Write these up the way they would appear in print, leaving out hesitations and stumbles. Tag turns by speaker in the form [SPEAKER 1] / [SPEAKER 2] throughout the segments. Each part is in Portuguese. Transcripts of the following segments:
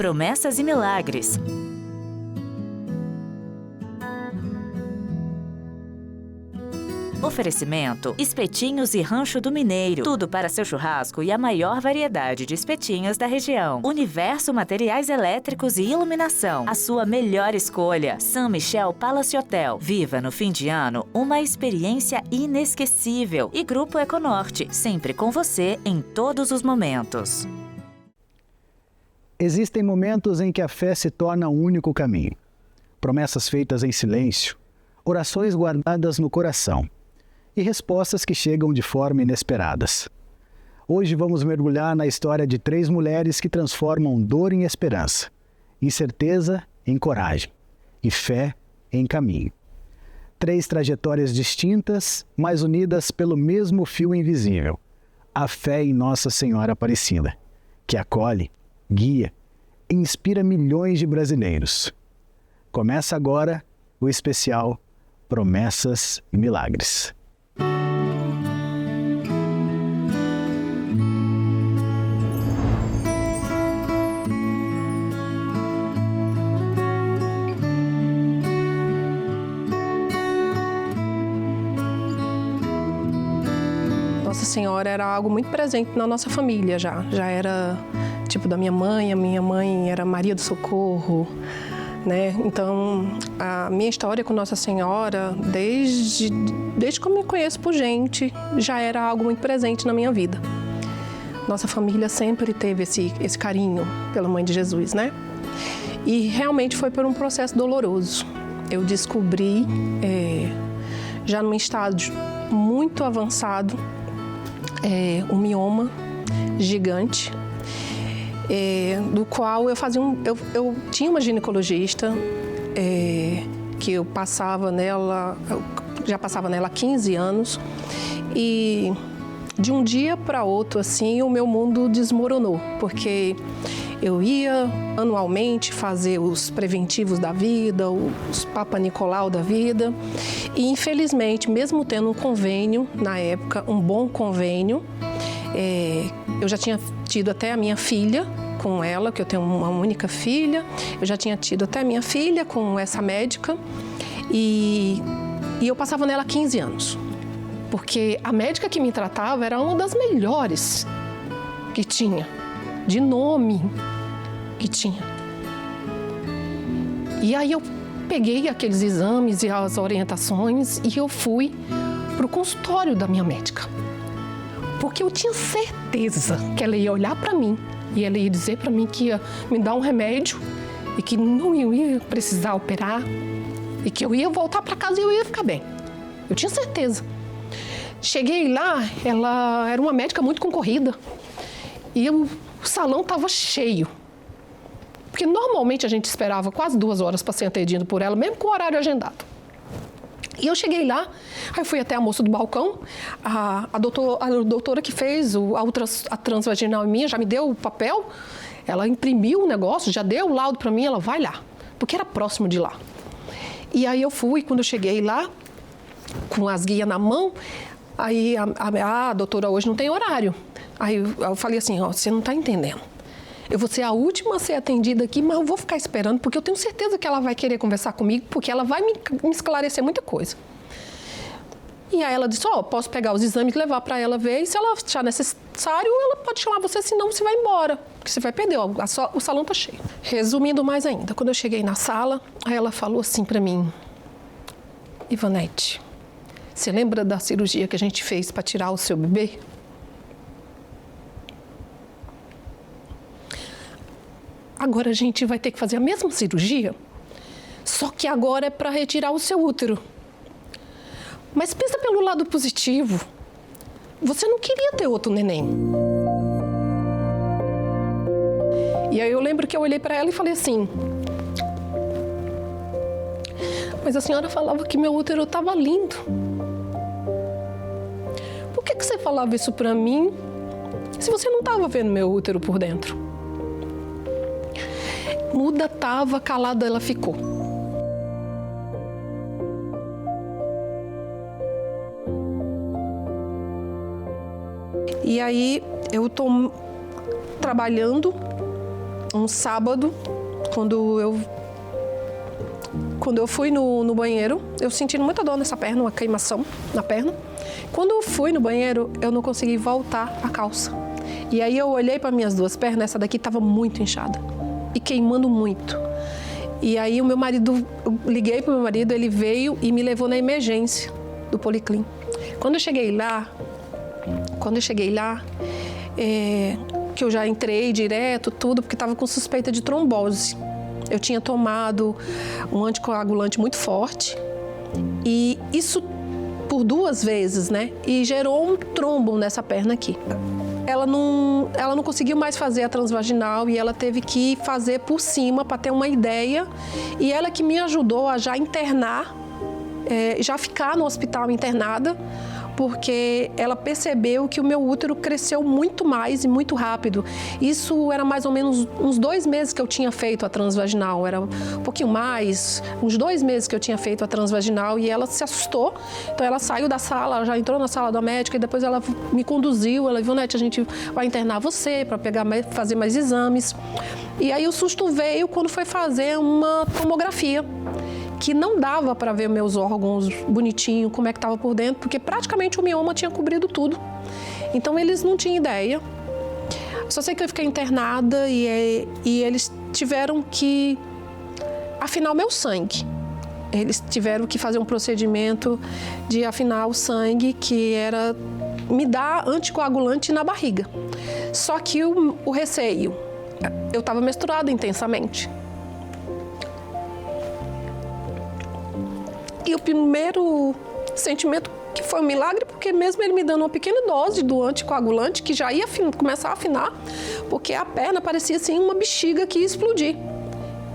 [SPEAKER 1] Promessas e Milagres. Oferecimento: espetinhos e Rancho do Mineiro. Tudo para seu churrasco e a maior variedade de espetinhos da região. Universo Materiais Elétricos e Iluminação. A sua melhor escolha. San Michel Palace Hotel. Viva no fim de ano uma experiência inesquecível. E Grupo Econorte, sempre com você em todos os momentos.
[SPEAKER 2] Existem momentos em que a fé se torna o único caminho. Promessas feitas em silêncio, orações guardadas no coração e respostas que chegam de forma inesperadas. Hoje vamos mergulhar na história de 3 mulheres que transformam dor em esperança, incerteza em coragem e fé em caminho. 3 trajetórias distintas, mas unidas pelo mesmo fio invisível, a fé em Nossa Senhora Aparecida, que acolhe, guia e inspira milhões de brasileiros. Começa agora o especial Promessas e Milagres.
[SPEAKER 3] Nossa Senhora era algo muito presente na nossa família já era tipo da minha mãe era Maria do Socorro, né? Então, a minha história com Nossa Senhora, desde que eu me conheço por gente, já era algo muito presente na minha vida. Nossa família sempre teve esse carinho pela Mãe de Jesus, né? E realmente foi por um processo doloroso. Eu descobri, já num estágio muito avançado, um mioma gigante, do qual eu tinha uma ginecologista que eu já passava nela há 15 anos e de um dia para outro assim o meu mundo desmoronou, porque eu ia anualmente fazer os preventivos da vida, os Papa Nicolau da vida e infelizmente, mesmo tendo um convênio na época, um bom convênio, eu já tinha tido até a minha filha com ela, que eu tenho uma única filha, eu já tinha tido até a minha filha com essa médica e eu passava nela 15 anos, porque a médica que me tratava era uma das melhores que tinha, de nome que tinha. E aí eu peguei aqueles exames e as orientações e eu fui para o consultório da minha médica, porque eu tinha certeza que ela ia olhar para mim e ela ia dizer para mim que ia me dar um remédio e que não ia precisar operar e que eu ia voltar para casa e eu ia ficar bem. Eu tinha certeza. Cheguei lá, ela era uma médica muito concorrida e o salão estava cheio. Porque normalmente a gente esperava quase 2 horas para ser atendido por ela, mesmo com o horário agendado. E eu cheguei lá, aí fui até a moça do balcão, a doutora que fez a transvaginal em mim, já me deu o papel, ela imprimiu o negócio, já deu o laudo para mim, ela vai lá, porque era próximo de lá. E aí eu fui, quando eu cheguei lá, com as guias na mão, aí a doutora hoje não tem horário. Aí eu falei assim, ó, você não está entendendo. Eu vou ser a última a ser atendida aqui, mas eu vou ficar esperando, porque eu tenho certeza que ela vai querer conversar comigo, porque ela vai me esclarecer muita coisa. E aí ela disse, posso pegar os exames e levar para ela ver, e se ela achar necessário, ela pode chamar você, senão você vai embora, porque você vai perder, o salão tá cheio. Resumindo mais ainda, quando eu cheguei na sala, aí ela falou assim para mim, Ivanete, você lembra da cirurgia que a gente fez para tirar o seu bebê? Agora a gente vai ter que fazer a mesma cirurgia, só que agora é para retirar o seu útero. Mas pensa pelo lado positivo, você não queria ter outro neném. E aí eu lembro que eu olhei para ela e falei assim, mas a senhora falava que meu útero estava lindo. Por que você falava isso para mim se você não estava vendo meu útero por dentro? Muda tava, calada ela ficou. E aí eu tô trabalhando um sábado, quando eu fui no banheiro, eu sentindo muita dor nessa perna, uma queimação na perna. Quando eu fui no banheiro, eu não consegui voltar a calça. E aí eu olhei para minhas duas pernas, essa daqui estava muito inchada e queimando muito. E aí eu liguei para o meu marido, ele veio e me levou na emergência do Policlin. Quando eu cheguei lá, que eu já entrei direto, tudo, porque estava com suspeita de trombose. Eu tinha tomado um anticoagulante muito forte e isso por 2 vezes, né? E gerou um trombo nessa perna aqui. Ela não conseguiu mais fazer a transvaginal e ela teve que fazer por cima para ter uma ideia. E ela que me ajudou a já internar, já ficar no hospital internada, porque ela percebeu que o meu útero cresceu muito mais e muito rápido. Isso era mais ou menos uns 2 meses que eu tinha feito a transvaginal, era um pouquinho mais, uns 2 meses que eu tinha feito a transvaginal e ela se assustou. Então ela saiu da sala, já entrou na sala da médica e depois ela me conduziu, ela viu, Nete, a gente vai internar você para fazer mais exames. E aí o susto veio quando foi fazer uma tomografia, que não dava para ver meus órgãos bonitinho, como é que estava por dentro, porque praticamente o mioma tinha cobrido tudo. Então eles não tinham ideia. Só sei que eu fiquei internada e eles tiveram que afinar o meu sangue. Eles tiveram que fazer um procedimento de afinar o sangue, que era me dar anticoagulante na barriga. Só que o receio, eu estava menstruada intensamente. E o primeiro sentimento que foi um milagre, porque mesmo ele me dando uma pequena dose do anticoagulante, que já ia começar a afinar, porque a perna parecia assim uma bexiga que ia explodir.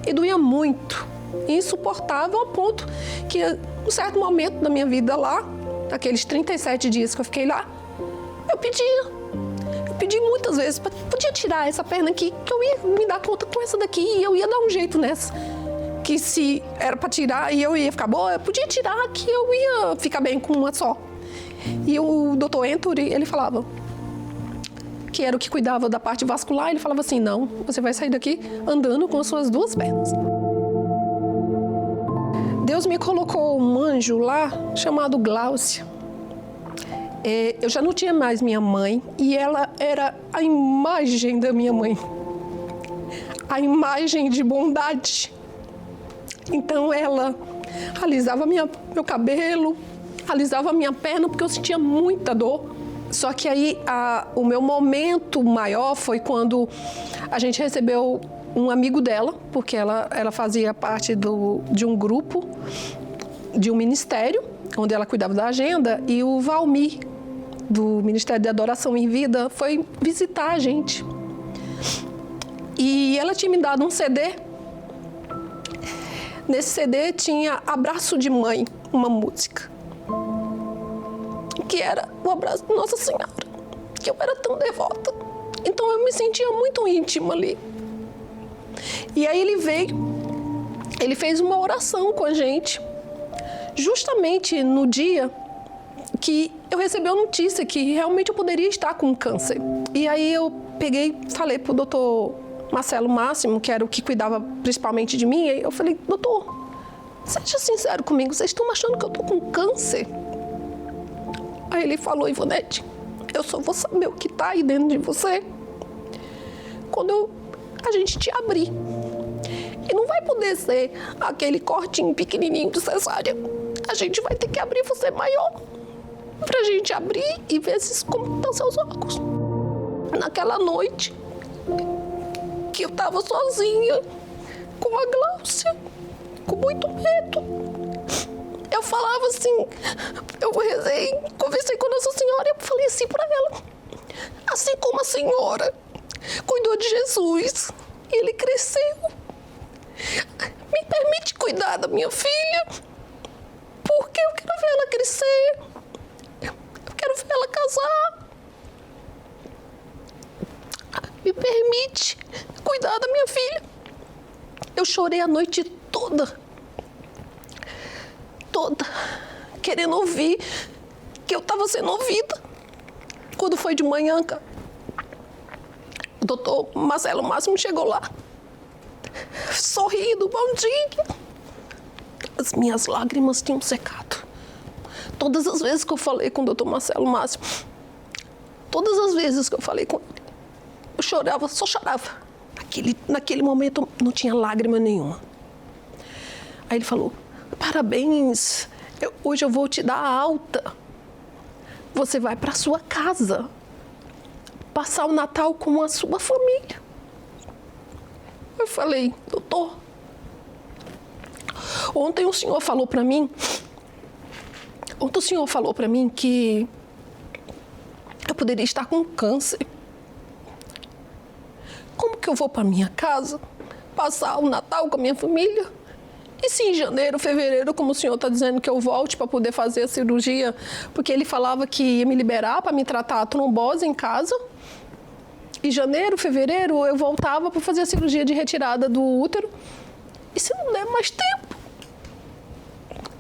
[SPEAKER 3] E doía muito, insuportável, ao ponto que, em um certo momento da minha vida lá, naqueles 37 dias que eu fiquei lá, eu pedi muitas vezes, podia tirar essa perna aqui, que eu ia me dar conta com essa daqui e eu ia dar um jeito nessa. Que se era para tirar e eu ia ficar boa, eu podia tirar que eu ia ficar bem com uma só. E o Dr. Anthony, ele falava, que era o que cuidava da parte vascular, ele falava assim, não, você vai sair daqui andando com as suas 2 pernas. Deus me colocou um anjo lá, chamado Gláucia. Eu já não tinha mais minha mãe e ela era a imagem da minha mãe. A imagem de bondade. Então ela alisava meu cabelo, alisava minha perna, porque eu sentia muita dor. Só que aí o meu momento maior foi quando a gente recebeu um amigo dela, porque ela fazia parte de um grupo, de um ministério, onde ela cuidava da agenda, e o Valmir, do Ministério de Adoração em Vida, foi visitar a gente. E ela tinha me dado um CD. Nesse CD tinha Abraço de Mãe, uma música, que era o abraço de Nossa Senhora, que eu era tão devota. Então eu me sentia muito íntima ali. E aí ele fez uma oração com a gente, justamente no dia que eu recebi a notícia que realmente eu poderia estar com câncer. E aí eu falei pro doutor Marcelo Máximo, que era o que cuidava principalmente de mim, e eu falei, doutor, seja sincero comigo, vocês estão achando que eu tô com câncer? Aí ele falou, Ivonete, eu só vou saber o que tá aí dentro de você quando a gente te abrir. E não vai poder ser aquele cortinho pequenininho de cesárea. A gente vai ter que abrir você maior, pra gente abrir e ver como estão seus órgãos. Naquela noite, que eu estava sozinha, com a Gláucia, com muito medo. Eu falava assim, eu rezei, conversei com Nossa Senhora e eu falei assim para ela, assim como a senhora cuidou de Jesus e ele cresceu, me permite cuidar da minha filha, porque eu quero ver ela crescer, eu quero ver ela casar. Me permite cuidar da minha filha. Eu chorei a noite toda, querendo ouvir que eu estava sendo ouvida. Quando foi de manhã, doutor Marcelo Máximo chegou lá, sorrindo, bom dia. As minhas lágrimas tinham secado. Todas as vezes que eu falei com o doutor Marcelo Máximo, todas as vezes que eu falei com ele, eu chorava, só chorava. Naquele momento não tinha lágrima nenhuma. Aí ele falou, parabéns, hoje eu vou te dar a alta. Você vai para sua casa, passar o Natal com a sua família. Eu falei, doutor, ontem o senhor falou para mim que eu poderia estar com câncer. Como que eu vou para minha casa, passar o Natal com a minha família? E se em janeiro, fevereiro, como o senhor está dizendo, que eu volte para poder fazer a cirurgia, porque ele falava que ia me liberar para me tratar a trombose em casa. Em janeiro, fevereiro, eu voltava para fazer a cirurgia de retirada do útero. E se não der mais tempo?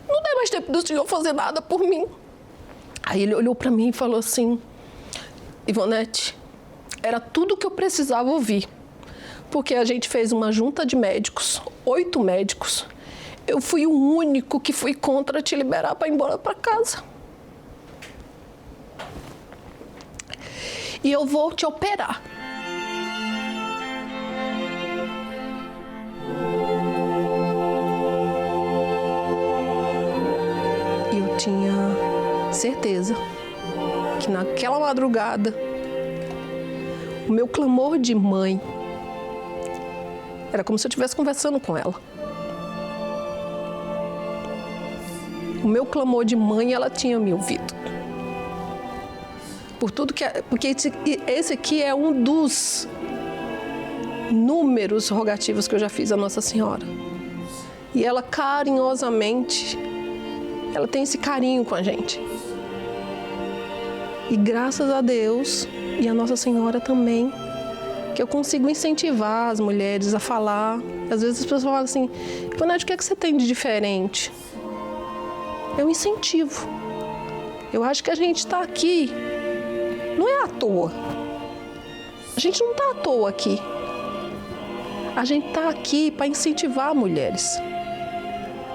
[SPEAKER 3] Não der mais tempo do senhor fazer nada por mim. Aí ele olhou para mim e falou assim, Ivonete, era tudo que eu precisava ouvir. Porque a gente fez uma junta de médicos, 8 médicos. Eu fui o único que fui contra te liberar para ir embora para casa. E eu vou te operar. E eu tinha certeza que naquela madrugada, o meu clamor de mãe era como se eu estivesse conversando com ela. O meu clamor de mãe, ela tinha me ouvido. Porque esse aqui é um dos inúmeros rogativos que eu já fiz à Nossa Senhora. E ela carinhosamente, ela tem esse carinho com a gente. E graças a Deus e a Nossa Senhora também, que eu consigo incentivar as mulheres a falar. Às vezes as pessoas falam assim, Ivonete, o que é que você tem de diferente? Eu incentivo. Eu acho que a gente está aqui, não é à toa. A gente não está à toa aqui. A gente está aqui para incentivar mulheres,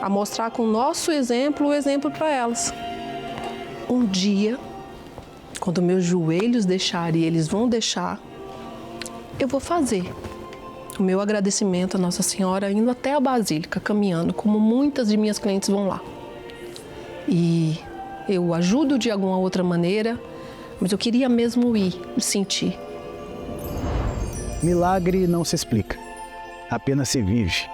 [SPEAKER 3] a mostrar com o nosso exemplo o exemplo para elas. Um dia, quando meus joelhos deixarem e eles vão deixar, eu vou fazer o meu agradecimento à Nossa Senhora indo até a Basílica, caminhando, como muitas de minhas clientes vão lá. E eu ajudo de alguma outra maneira, mas eu queria mesmo ir, sentir.
[SPEAKER 2] Milagre não se explica, apenas se vive.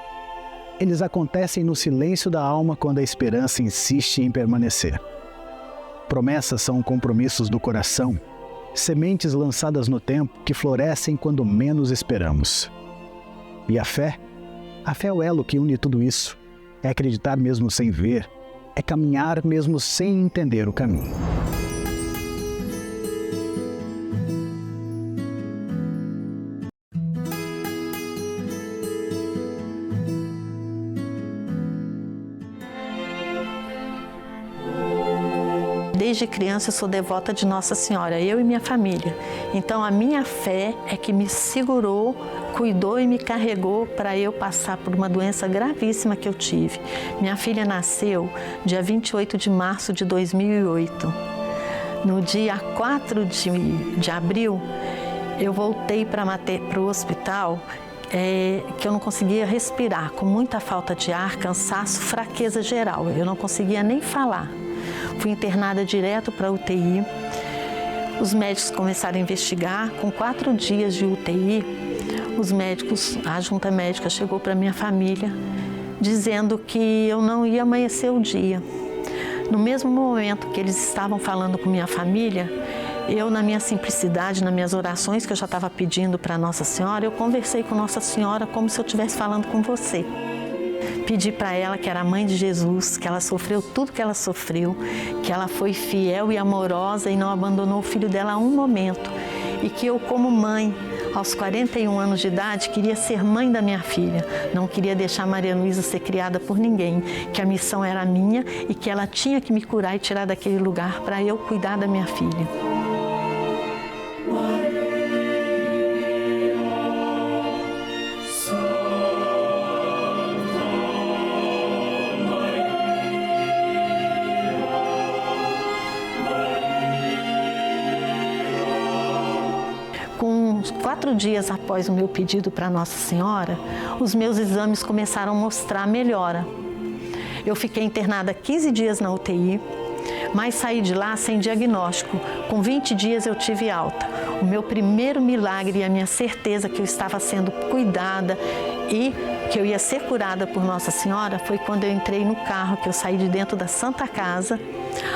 [SPEAKER 2] Eles acontecem no silêncio da alma quando a esperança insiste em permanecer. Promessas são compromissos do coração, sementes lançadas no tempo que florescem quando menos esperamos. E a fé? A fé é o elo que une tudo isso. É acreditar mesmo sem ver, é caminhar mesmo sem entender o caminho.
[SPEAKER 4] Desde criança eu sou devota de Nossa Senhora, eu e minha família. Então a minha fé é que me segurou, cuidou e me carregou para eu passar por uma doença gravíssima que eu tive. Minha filha nasceu dia 28 de março de 2008. No dia 4 de abril, eu voltei para o hospital que eu não conseguia respirar, com muita falta de ar, cansaço, fraqueza geral. Eu não conseguia nem falar. Fui internada direto para a UTI. Os médicos começaram a investigar. Com 4 dias de UTI, os médicos, a junta médica chegou para minha família dizendo que eu não ia amanhecer o dia. No mesmo momento que eles estavam falando com minha família, eu, na minha simplicidade, nas minhas orações que eu já estava pedindo para Nossa Senhora, eu conversei com Nossa Senhora como se eu estivesse falando com você. Pedi para ela, que era a mãe de Jesus, que ela sofreu tudo que ela sofreu, que ela foi fiel e amorosa e não abandonou o filho dela a um momento. E que eu, como mãe, aos 41 anos de idade, queria ser mãe da minha filha. Não queria deixar Maria Luísa ser criada por ninguém, que a missão era minha e que ela tinha que me curar e tirar daquele lugar para eu cuidar da minha filha. 4 dias após o meu pedido para Nossa Senhora, os meus exames começaram a mostrar melhora. Eu fiquei internada 15 dias na UTI, mas saí de lá sem diagnóstico. Com 20 dias eu tive alta. O meu primeiro milagre e a minha certeza que eu estava sendo cuidada e que eu ia ser curada por Nossa Senhora foi quando eu entrei no carro, que eu saí de dentro da Santa Casa.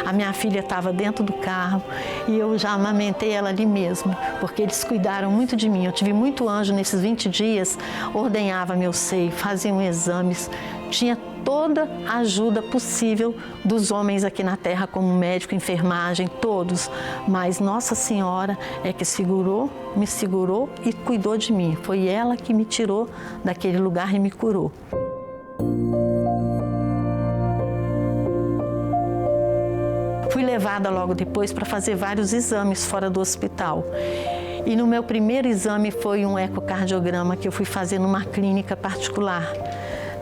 [SPEAKER 4] A minha filha estava dentro do carro e eu já amamentei ela ali mesmo, porque eles cuidaram muito de mim. Eu tive muito anjo nesses 20 dias, ordenhava meu seio, faziam exames, tinha toda a ajuda possível dos homens aqui na terra, como médico, enfermagem, todos. Mas Nossa Senhora é que me segurou e cuidou de mim. Foi ela que me tirou daquele lugar e me curou. Fui levada logo depois para fazer vários exames fora do hospital. E no meu primeiro exame foi um ecocardiograma que eu fui fazer numa clínica particular.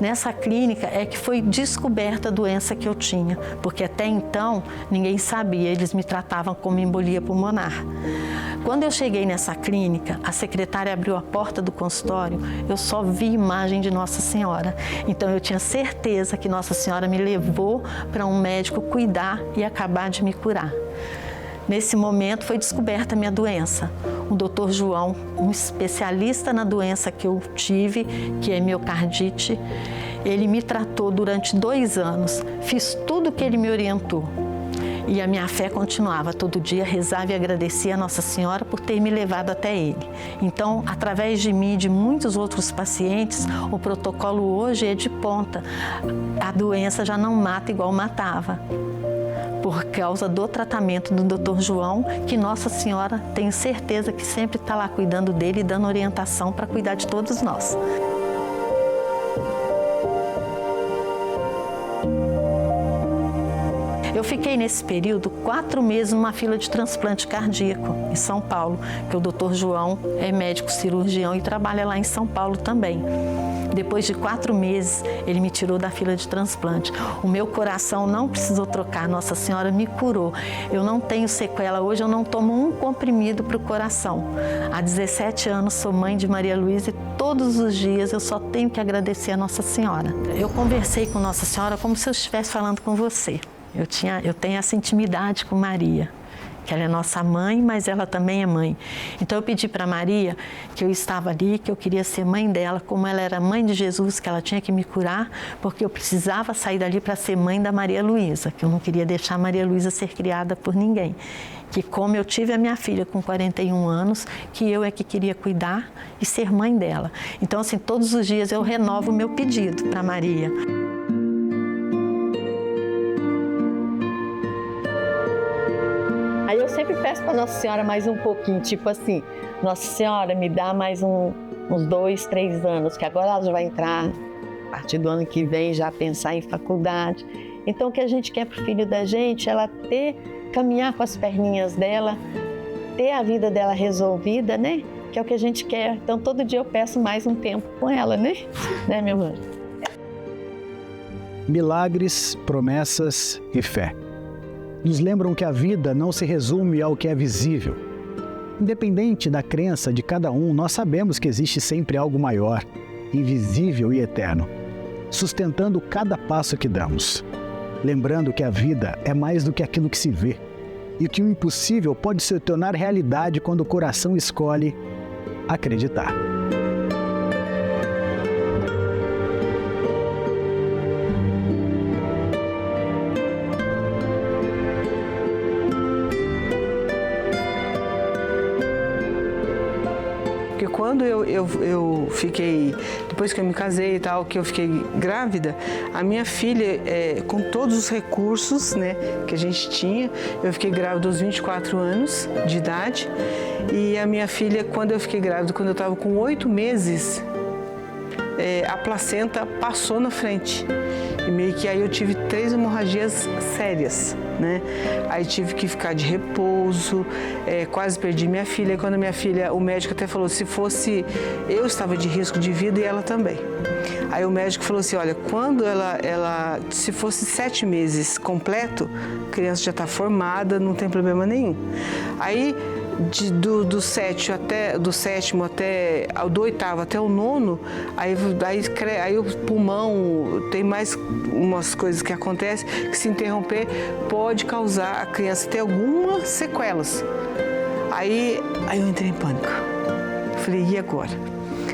[SPEAKER 4] Nessa clínica é que foi descoberta a doença que eu tinha, porque até então ninguém sabia, eles me tratavam como embolia pulmonar. Quando eu cheguei nessa clínica, a secretária abriu a porta do consultório, eu só vi imagem de Nossa Senhora. Então eu tinha certeza que Nossa Senhora me levou para um médico cuidar e acabar de me curar. Nesse momento foi descoberta a minha doença. O Dr. João, um especialista na doença que eu tive, que é miocardite, ele me tratou durante 2 anos. Fiz tudo o que ele me orientou. E a minha fé continuava. Todo dia rezava e agradecia a Nossa Senhora por ter me levado até ele. Então, através de mim e de muitos outros pacientes, o protocolo hoje é de ponta. A doença já não mata igual matava, por causa do tratamento do Dr. João, que Nossa Senhora, tenho certeza que sempre está lá cuidando dele e dando orientação para cuidar de todos nós. Eu fiquei nesse período 4 meses numa fila de transplante cardíaco em São Paulo, que o Dr. João é médico cirurgião e trabalha lá em São Paulo também. Depois de 4 meses, ele me tirou da fila de transplante. O meu coração não precisou trocar, Nossa Senhora me curou. Eu não tenho sequela, hoje eu não tomo um comprimido para o coração. Há 17 anos sou mãe de Maria Luísa e todos os dias eu só tenho que agradecer a Nossa Senhora. Eu conversei com Nossa Senhora como se eu estivesse falando com você. Eu tenho essa intimidade com Maria, que ela é nossa mãe, mas ela também é mãe. Então eu pedi para Maria que eu estava ali, que eu queria ser mãe dela, como ela era mãe de Jesus, que ela tinha que me curar, porque eu precisava sair dali para ser mãe da Maria Luísa, que eu não queria deixar a Maria Luísa ser criada por ninguém. Que como eu tive a minha filha com 41 anos, que eu é que queria cuidar e ser mãe dela. Então assim, todos os dias eu renovo o meu pedido para Maria. Aí eu sempre peço para Nossa Senhora mais um pouquinho, tipo assim, Nossa Senhora, me dá mais uns 2, 3 anos, que agora ela já vai entrar, a partir do ano que vem, já pensar em faculdade. Então o que a gente quer pro filho da gente, ela caminhar com as perninhas dela, ter a vida dela resolvida, né? Que é o que a gente quer. Então todo dia eu peço mais um tempo com ela, né? Né, meu anjo?
[SPEAKER 2] Milagres, promessas e fé nos lembram que a vida não se resume ao que é visível. Independente da crença de cada um, nós sabemos que existe sempre algo maior, invisível e eterno, sustentando cada passo que damos. Lembrando que a vida é mais do que aquilo que se vê e que o impossível pode se tornar realidade quando o coração escolhe acreditar.
[SPEAKER 5] Porque quando eu fiquei, depois que eu me casei e tal, que eu fiquei grávida, a minha filha, com todos os recursos, né, que a gente tinha, eu fiquei grávida aos 24 anos de idade. E a minha filha, quando eu fiquei grávida, quando eu estava com 8 meses, a placenta passou na frente. E meio que aí eu tive 3 hemorragias sérias, né? Aí tive que ficar de repouso, quase perdi minha filha. E quando a minha filha, o médico até falou, se fosse eu estava de risco de vida e ela também. Aí o médico falou assim, olha, quando ela se fosse 7 meses completo, a criança já está formada, não tem problema nenhum. Aí do sétimo até do oitavo até o nono, aí o pulmão tem mais umas coisas que acontecem que se interromper pode causar a criança ter algumas sequelas. Aí eu entrei em pânico. Falei, e agora?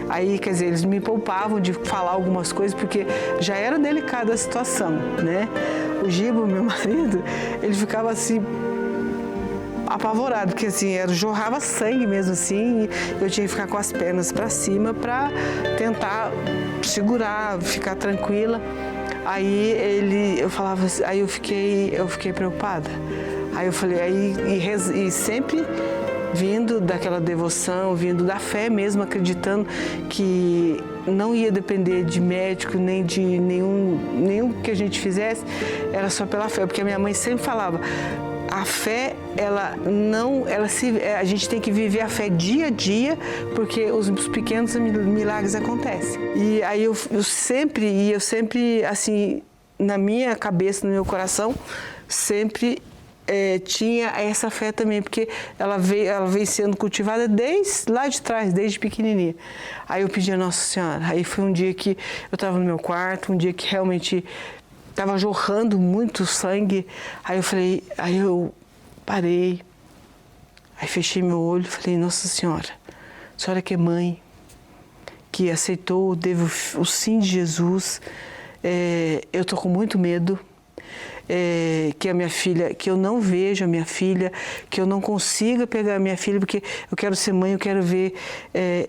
[SPEAKER 5] Aí, quer dizer, eles me poupavam de falar algumas coisas, porque já era delicada a situação, né? O Gibo, meu marido, ele ficava assim, apavorado, porque assim, jorrava sangue mesmo assim, e eu tinha que ficar com as pernas para cima para tentar segurar, ficar tranquila. Aí eu falava assim, aí eu fiquei preocupada. Aí eu falei, e sempre vindo daquela devoção, vindo da fé mesmo, acreditando que não ia depender de médico, nem de nenhum que a gente fizesse, era só pela fé, porque a minha mãe sempre falava, a fé, a gente tem que viver a fé dia a dia, porque os pequenos milagres acontecem. E aí eu sempre, assim, na minha cabeça, no meu coração, sempre tinha essa fé também, porque ela veio sendo cultivada desde lá de trás, desde pequenininha. Aí eu pedi a Nossa Senhora. Aí foi um dia que eu estava no meu quarto, um dia que realmente estava jorrando muito sangue. Aí eu parei, aí fechei meu olho e falei, Nossa Senhora, a senhora que é mãe, que aceitou o sim de Jesus, eu estou com muito medo, que a minha filha, que eu não vejo a minha filha, que eu não consiga pegar a minha filha, porque eu quero ser mãe, eu quero ver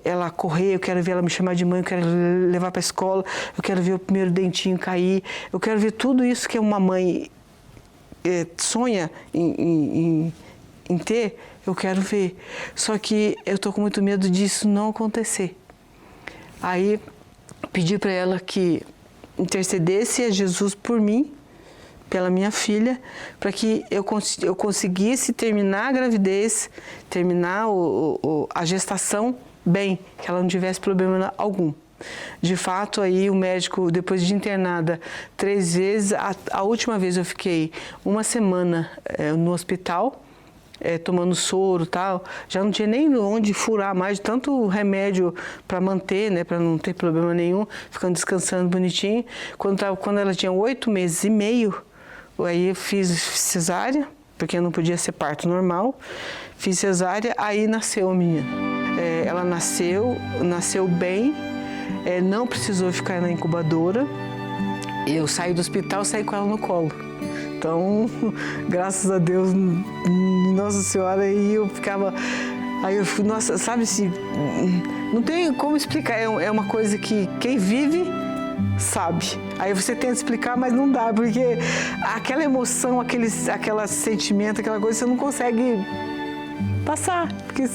[SPEAKER 5] ela correr, eu quero ver ela me chamar de mãe, eu quero levar para a escola, eu quero ver o primeiro dentinho cair, eu quero ver tudo isso que uma mãe sonha em ter, eu quero ver. Só que eu estou com muito medo disso não acontecer. Aí pedi para ela que intercedesse a Jesus por mim, pela minha filha, para que eu conseguisse terminar a gravidez, terminar a gestação bem, que ela não tivesse problema algum. De fato, aí o médico, depois de internada 3 vezes, a última vez eu fiquei 1 semana no hospital, tomando soro e tal, já não tinha nem onde furar mais, tanto remédio para manter, né, para não ter problema nenhum, ficando descansando bonitinho. Quando ela tinha 8 meses e meio, aí eu fiz cesárea, porque não podia ser parto normal, fiz cesárea, aí nasceu a menina. Ela nasceu bem, não precisou ficar na incubadora, eu saí do hospital, saí com ela no colo. Então, graças a Deus, Nossa Senhora, aí eu ficava... Aí eu fui, nossa, sabe assim, não tem como explicar, é uma coisa que quem vive sabe. Aí você tenta explicar, mas não dá, porque aquela emoção, aquele sentimento, aquela coisa, você não consegue passar, porque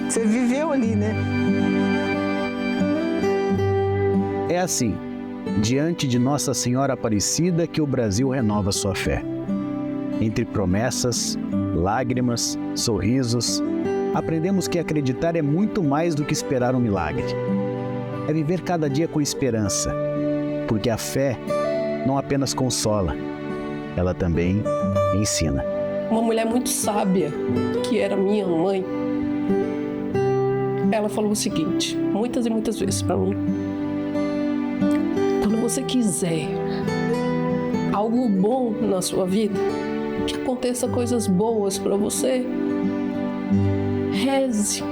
[SPEAKER 5] você viveu ali, né?
[SPEAKER 2] É assim, diante de Nossa Senhora Aparecida, que o Brasil renova sua fé. Entre promessas, lágrimas, sorrisos, aprendemos que acreditar é muito mais do que esperar um milagre. É viver cada dia com esperança, porque a fé não apenas consola, ela também ensina.
[SPEAKER 3] Uma mulher muito sábia, que era minha mãe, ela falou o seguinte, muitas e muitas vezes para mim: quando você quiser algo bom na sua vida, que aconteça coisas boas para você, reze.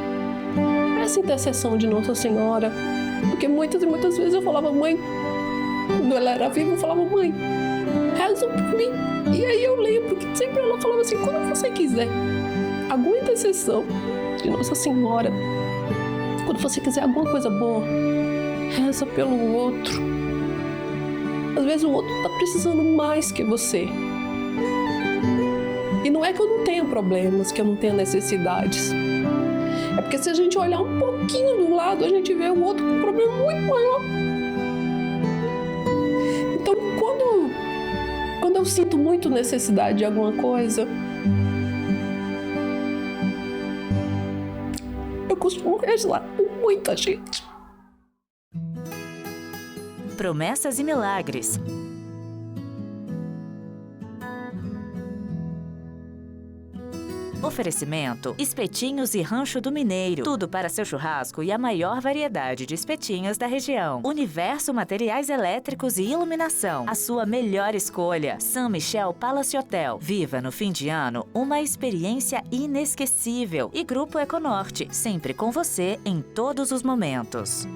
[SPEAKER 3] Essa intercessão de Nossa Senhora, porque muitas e muitas vezes eu falava, mãe, quando ela era viva, eu falava, mãe, reza por mim. E aí eu lembro que sempre ela falava assim, quando você quiser alguma intercessão de Nossa Senhora, quando você quiser alguma coisa boa, reza pelo outro. Às vezes o outro está precisando mais que você. E não é que eu não tenha problemas, que eu não tenha necessidades. É porque se a gente olhar um pouquinho do lado, a gente vê o outro com um problema muito maior. Então, quando eu sinto muito necessidade de alguma coisa, eu costumo rezar por muita gente.
[SPEAKER 1] Promessas e milagres. Oferecimento: espetinhos e rancho do Mineiro. Tudo para seu churrasco e a maior variedade de espetinhos da região. Universo Materiais Elétricos e Iluminação. A sua melhor escolha. San Michel Palace Hotel. Viva no fim de ano uma experiência inesquecível. E Grupo Econorte, sempre com você em todos os momentos.